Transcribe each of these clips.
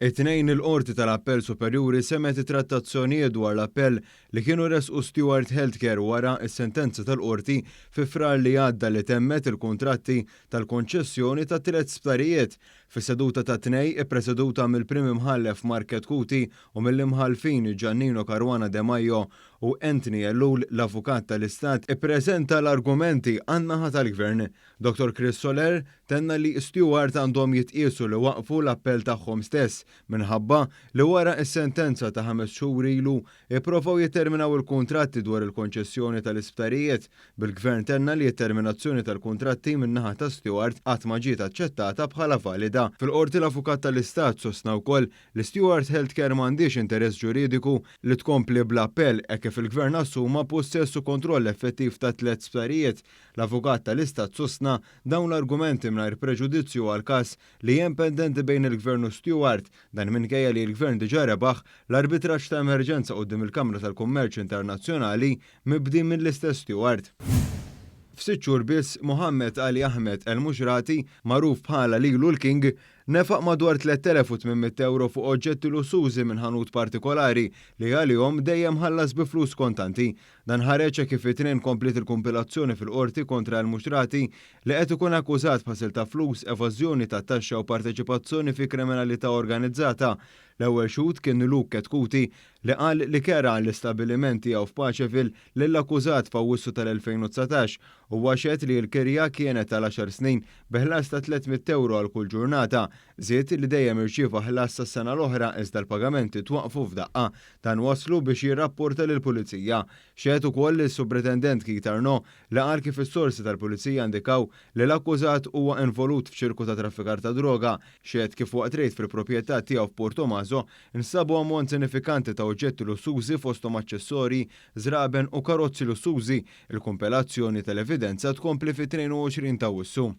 It-tnejn il-Qorti tal-Appell Superjuri semet trattazzjonijiet dwar l-appell li kienu resqu Stewart Healthcare wara s-sentenza tal-Qorti fi frar li għadda li temmet il-kuntratti tal-konċessjoni ta' 3 sptarijiet fis-seduta ta' tnej ippreseduta mill-Prim Imħallef Market Kuti u mill-imħalfin Giannino Caruana De Maio u Anthony Ellul, l-Avukat tal-Istat, ippreżenta l-argumenti għan-naħa tal-Gvern. Dr. Chris Soler tenna li Stewart għandhom jitqiesu li waqfu l-appell tagħhom stess minħabba li wara s-sentenza ta' 5 xhur ilu ippruvaw jitterminaw il-kuntratti dwar il-konċessjoni tal-isptarijiet. Bil-Gvern tenna li t-terminazzjoni tal-kuntratti min-naħa ta' Stewart qatt ma ġiet aċċettata bħala valida. Fil-Qorti l-Avukat tal-Istat sostna wkoll li Stewart Healthcare m'għandix interess ġuridiku li tkompli bl-appell hekk kif il-Gvern assuma possess u kontroll effettiv ta' 3 sptarijiet. L-Avukat tal-Istat sostna dawn l-argumenti mingħajr preġudizzju għal każ li hemm pendenti bejn il-Gvern u Stewart, dan minkejja li l-Gvern diġà rebaħ l-arbitraġġ ta' emerġenza quddiem il-Kamra tal-Kummerċ Internazzjonali mibdi mill-istess Stewart. F'sitt xhur biss, Mohammed Ali Ahmed El-Muxrati, magħruf bħala lilu l-King, nefaq madwar 3,800 euro fuq oġġetti lussużi minn ħanut partikolari li għalihom dejjem ħallas bi flus kontanti. Dan ħareġ kif it-tnejn komplet il-kompilazzjoni fil-qorti kontra l-Muxrati li qed ikun akkużat b'ħasil ta' flus, evażjoni ta' taxxa u parteċipazzjoni fi kriminalità organizzata. L-ewwel xhud kien Luke Kuti li qal li kera l-istabbilimenti jew f'Paċeville lill-akkużat f'Awwissu tal-2019 u waxet li l-kirja kienet tal-10 snin biħlas ta' 300 euro għal kull ġurnata. Żied li dejjem irċieva ħlas sas-sena l-oħra iżda l-pagamenti twaqfu f'daqqa. Dan waslu biex jirrapporta lill-Pulizija. Xehed ukoll is-Supretendent Keith Arnaud li qal kif is-sorsi tal-Pulizija indikaw li l-akkużat huwa involut f'ċirku ta' traffikar ta' droga. Xehed kif waqt rejt fil-proprjetà tiegħu f'Portomaso insabu ammont sinifikanti ta' oġġetti lussużi fosthom aċċessorji, żraben u karozzi lussużi. Il-kompilazzjoni tal-evidenza tkompli fit-22 ta' Awwissu.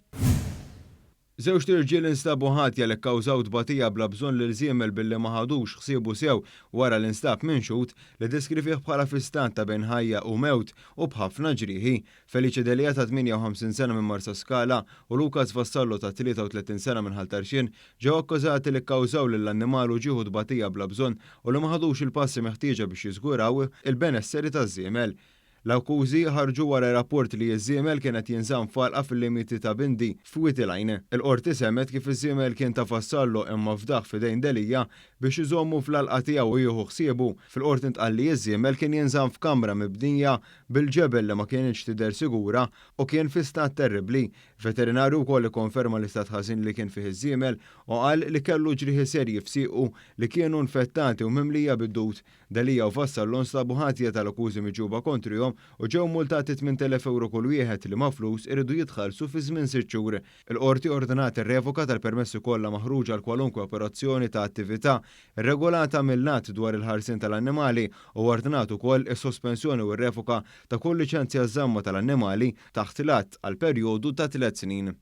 Żewġ irġiel instabu ħatja li kkawżaw tbatija bla bżonn lil żiemel billi ma ħadux ħsiebu sew wara l-instab minxut li deskrivih bħala fistan ta' bejn ħajja u mewt u b'ħafna ġrieħi. Felice Delia ta' 58 sena minn Marsa Skala u Lukas Vassallo ta' 33 sena minn Ħaltarxien ġew akkużati li kkawżaw lill-annimal u ġieħu tbatija bla bżonn u li ma ħadux il-passi meħtieġa biex jiżguraw il-benesseri taż-żiemel. L-akkużi ħarġu wara rapport li ż-żiemel kienet jinżamm falqa fil-limiti ta' Bindi f'Witilajn. Il-qorti semmet kif iż-żiemel kien ta' Vassallo imma fdaħ f'idejn Delija biex iżommu fl-alqa tiegħu u jieħu ħsiebu. Fil-qorti ntqal li ż-żiemel kien jinżamm f'kamra mibnija bil-ġebel li ma kienx tidher sigura u kien fi stat terribbli. Veterinarju wkoll ikkonferma l-istat ħażin li kien fih iż-żiemel u qal li kellu ġrieħi serji f'siequ li kienu infettati u mimlija bid-dud. Delija u Vassallo nstabu ħatja tal-akkużi miġuba kontrihom u ġew multati 8,000 euro kull wieħed li ma' flus iridu jitħallsu fi żmien 6 xhur. Il-qorti ordinat ir-revoka tal-permessi kollha maħruġa għal kwalunkwe operazzjoni ta' attività irregolata mill-lat dwar il-ħarsien tal-annimali u ordinat ukoll is-sospensjoni u r-revoka ta' kull liċenzja żamma tal-annimali taħt l-att għal perjodu ta' 3 snin.